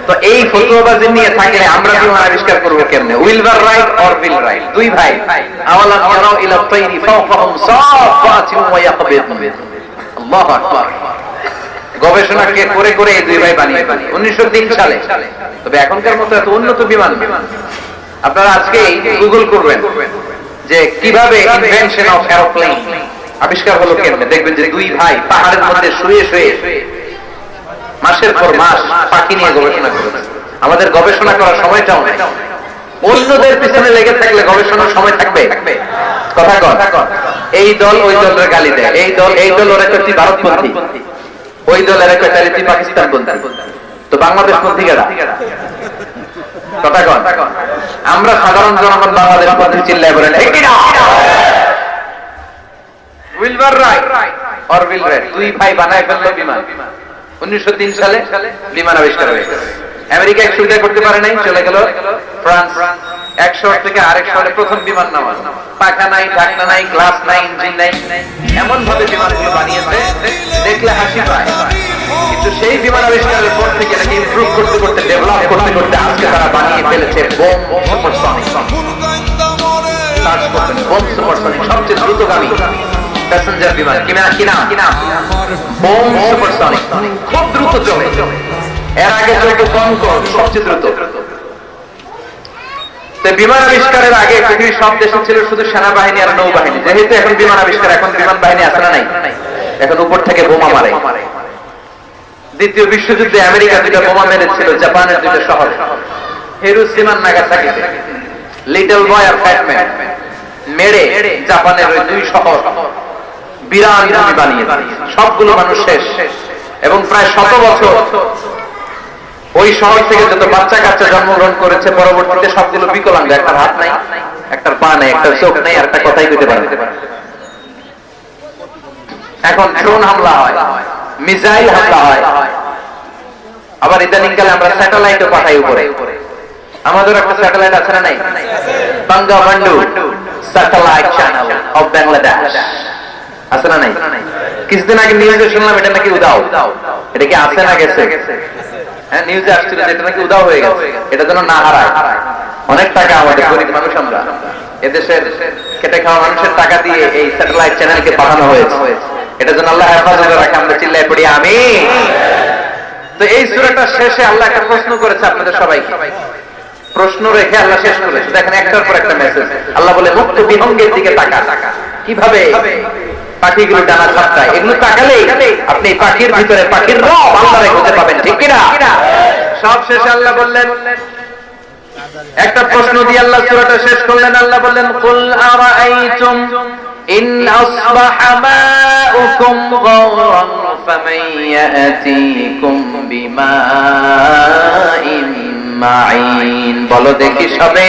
তো এই ফতোয়াবাজি নিয়ে থাকলে আমরা বিমান আবিষ্কার করব কেমনে? Wilbur right or bill right, দুই ভাই আওয়ালাম ইয়ারাউ ইলা তাইরি ফাওকাহুম সাফাতিন ওয়া ইয়াকবিতুন। আল্লাহু আকবার। গবেষণা করে করে এই দুই ভাই বানিয়ে 1903 সালে। তবে এখনকার মতো এত উন্নত বিমান আপনারা আজকে গুগল করবেন যে কিভাবে ইনভেনশন অফ এরোপ্লেন আবিষ্কার হলো কেমনে, দেখবেন যে দুই ভাই পাহাড়ের মধ্যে শুয়ে শুয়ে মাসের পর মাস পাখি নিয়ে গবেষণা করেছে। আমাদের গবেষণা করার সময়টাও নেই। অন্যদের পিছনে লেগে থাকলে গবেষণার সময় থাকবে? কথা কন। এই দল ওই দলের গালি দেয়, এই দল ওরা করতে ভারতপন্থী, ওই দল এরা করতে পাকিস্তান পন্থী, তো বাংলাদেশ পন্থী কারা? কথা কন। আমরা সাধারণ জনগণ বাংলাদেশ পন্থী চিল্লায় বলেন ঠিক কি না? Wilbur right or will write, দুই ভাই বানায় ফেললো বিমান। 1903 সালে বিমান আবিষ্কার হয়ে গেল। আমেরিকা এক সুবিধা করতে পারে নাই, চলে গেল ফ্রান্স। 100 থেকে আরেক সালে প্রথম বিমান নামা, পাখা নাই, ঢাকনা নাই, গ্লাস নাই, ইঞ্জিন নাই, এমন ভাবে বিমানগুলো বানিয়েছে দেখলে হাসি পায়। কিন্তু সেই বিমান আবিষ্কারের পর থেকে নাকি ইমপ্রুভ করতে করতে, ডেভেলপ করতে করতে আজকে তারা বানিয়ে ফেলেছে বোম সুপারসনিক। সার্চ করবেন বোম সুপারসনিক, সবচেয়ে দ্রুতগামী প্যাসেঞ্জার বিমান। কি নাম? Bomb supersonic. খুব দ্রুত চলে, এর আগে চলতো কনকর্ড, সবচেয়ে দ্রুত। বিমান আবিষ্কারের আগে পৃথিবীর সব দেশে ছিল শুধু সেনাবাহিনী আর নৌবাহিনী। যেহেতু এখন বিমান আবিষ্কার, এখন বিমান বাহিনী আছে না নাই? এখন উপর থেকে বোমা মারে। দ্বিতীয় বিশ্বযুদ্ধে আমেরিকা দুটো বোমা মেরেছিল জাপানের দুটো শহরে, হিরোশিমা আর নাগাসাকিতে। লিটল বয় আর ফ্যাট ম্যান মেরে জাপানের ওই দুই শহর বিরাট ভূমি বানিয়ে সবগুলো মানুষ শেষ। এবং প্রায় 100 বছর ওই শহর থেকে যত বাচ্চা কাচ্চা জন্মগ্রহণ করেছে পরবর্তীতে সবগুলো বিকলাঙ্গ, একটা হাত নাই, একটা পা নাই, একটা চোখ নাই, আর একটা কথাই বলতে পারে। এখন ড্রোন হামলা হয়, মিসাইল হামলা হয়, আবার ইদানিংকালে আমরা স্যাটেলাইটও পাঠাই উপরে। আমাদের একটা স্যাটেলাইট আছে না নাই? Bangabandhu satellite channel of Bangladesh আছে না নাই? কিছুদিন আগে নিউজে শুনলাম এটা নাকি উদাও। এটা কি আছে না গেছে? হ্যাঁ, নিউজে আসছিল যে এটা নাকি উদাও হয়ে গেছে। এটা যেন না হারায়। অনেক টাকা আমাদের গরিব মানুষ, আমরা এদেশের খেটে খাওয়া মানুষের টাকা দিয়ে এই স্যাটেলাইট চ্যানেলকে পাঠানো হয়েছে। এটা যেন আল্লাহ হেফাজতে রাখে, আমরা চিল্লায় পড়ি আমিন। তো এই সূরাটা শেষে আল্লাহ একটা প্রশ্ন করেছে আপনাদের সবাইকে। প্রশ্ন রেখে আল্লাহ শেষ করেছে। দেখেন একটার পর একটা মেসেজ। আল্লাহ বলে মুক্ত বিহঙ্গের দিকে তাকা। কিভাবে পাখিগুলো ডানা ঝাপটায়, এগুলো তাকালেই আপনি পাখির ভিতরে পাখির রব আল্লাহরে খুঁজে পাবেন, ঠিক কিনা? সব শেষে আল্লাহ বললেন, একটা প্রশ্ন দিয়ে আল্লাহ সূরাটা শেষ করলেন। আল্লাহ বললেন কুল আরাআইতুম ইন আসবাহা মাউকুম গাওরান ফামান ইয়াতিকুম বিমাইন মাইন। বলো দেখি সবে,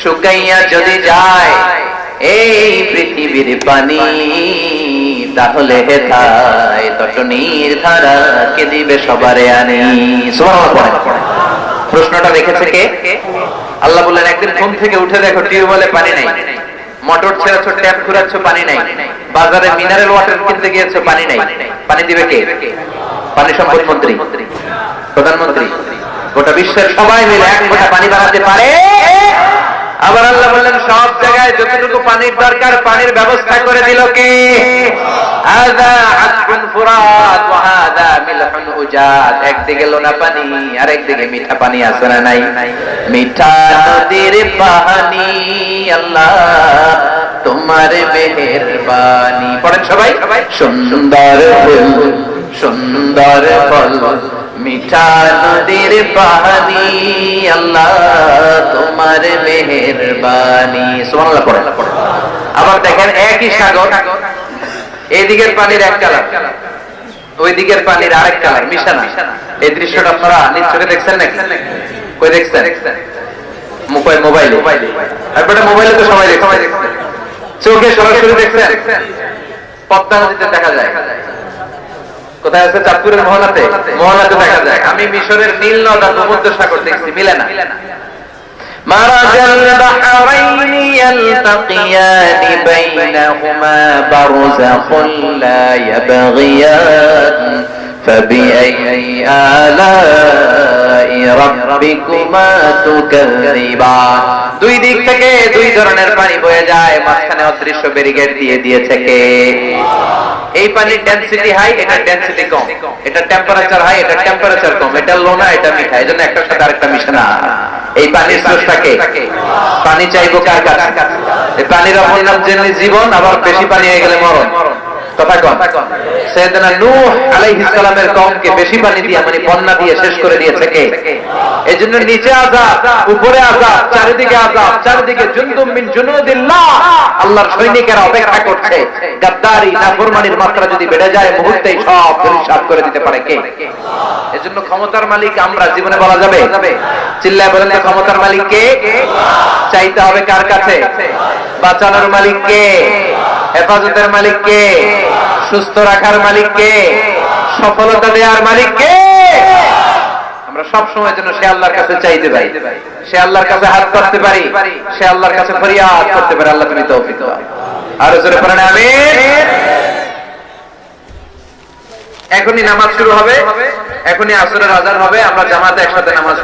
শুকাইয়া যদি যায় এই পৃথিবীর পানি, তাহলে হেথায় তটনির ধারা কে দিবে সবারে আনি। সুবহানাল্লাহ। প্রশ্নটা রেখেছে কে? আল্লাহ বললেন একদিন ঘুম থেকে উঠে দেখো টিউবওয়েলে পানি নাই, মোটর ছেড়েছ, ট্যাপ ঘুরাচ্ছ, পানি নাই, বাজারে মিনারেল ওয়াটার কিনতে গিয়েছো, পানি নাই। পানি দিবে কে? পানি সম্পদ মন্ত্রী, প্রধানমন্ত্রী, গোটা বিশ্বের সবাই মিলে এক ফোঁটা পানি বানাতে পারে? আবার আল্লাহ বললেন সব জায়গায় যতটুকু পানির দরকার পানির ব্যবস্থা করে দিল কে? হাযা আযবুন ফুরাত ওয়া হাযা মিলহুন উজাজ। একদিকে লোনা পানি আর একদিকে মিঠা পানি আছে না নাই? মিঠা নদীর পানি আল্লাহ তোমার মেহেরবানি। পড়েন সবাই, সুন্দর ফুল সুন্দর ফল মিঠা নদীর পানি আল্লাহ তোমার মেহেরবানি। সুবহানাল্লাহ পড়েন। আবার দেখেন একই সাগর, এই দিকের পানির এক কালার, ওই দিকের পানির আরেক কালার, মিশানা। এই দৃশ্যটা আপনারা নিজ চোখে দেখছেন নাকি? কই দেখছেন? মোবাইলে। একবারে মোবাইলে তো সবাই দেখছে, চোখে সরাসরি দেখছেন? পদ্মা নদীতে দেখা যায়। কোথায় আছে? চাঁদপুরের মোহনাতে দেখা যায়। আমি মিশরের নীল নদ আর ভূমধ্য সাগর দেখছি, মিলে না। মারাজাল বাহরাইনি ইয়ালতাকিয়ানি বাইনাহুমা বারযাখুন লা ইয়াবগিয়ান ফাবিআইয়ি আলাই রাব্বিকুমা তুকাযিবান। দুই দিক থেকে দুই ধরনের পানি বয়ে যায়, মাঝখানে অদৃশ্য ব্যারিকেড দিয়ে দিয়েছে কে? এই পানির ডেনসিটি হাই, এটা ডেনসিটি কম, এটা টেম্পারেচার হাই, এটা টেম্পারেচার কম, এটা লোনা, এটা মিঠা, এজন্য একটার সাথে আরেকটা মিশে না। এই পানির স্রষ্টাকে। পানি চাইবো কার কাছে? এই পানির অপর নাম যেমনি জীবন, আবার বেশি পানি হয়ে গেলে মরণ। কথা কন। সাইয়েদনা নূহ আলাইহিস সালামের কওমকে বেশি পানি দিয়ে মানে বন্যা দিয়ে শেষ করে দিয়েছে কে? এজন্য নিচে আযাব, উপরে আযাব, চারিদিকে আযাব, চারিদিকে জুনদুম মিন জুনুদিল্লাহ, আল্লাহর সৈনিকেরা অপেক্ষা করছে। গাদ্দারি নাফরমানির মাত্রা যদি বেড়ে যায় মুহূর্তেই সব ধূলিসাৎ করে দিতে পারে কে? এজন্য ক্ষমতার মালিক আমরা, জীবনে বলা যাবে? চিল্লায় বলেন তো, ক্ষমতার মালিক কে? চাইতে হবে কার কাছে? বাঁচানোর মালিক কে? হেফাজতের মালিক কে? সুস্থ রাখার মালিক কে? সফলতা দেওয়ার মালিক কে? আমরা সব সময় যেন সে আল্লাহর কাছে চাইতে পারি, সে আল্লাহর কাছে হাত করতে পারি, সে আল্লাহর কাছে ফরিয়াদ করতে পারি। আল্লাহ তুমি তৌফিক দাও। আর জোরে পড়েন আমিন। এখনই নামাজ শুরু হবে, এখনই আসরের আযান হবে, আমরা জামাতে একসাথে নামাজ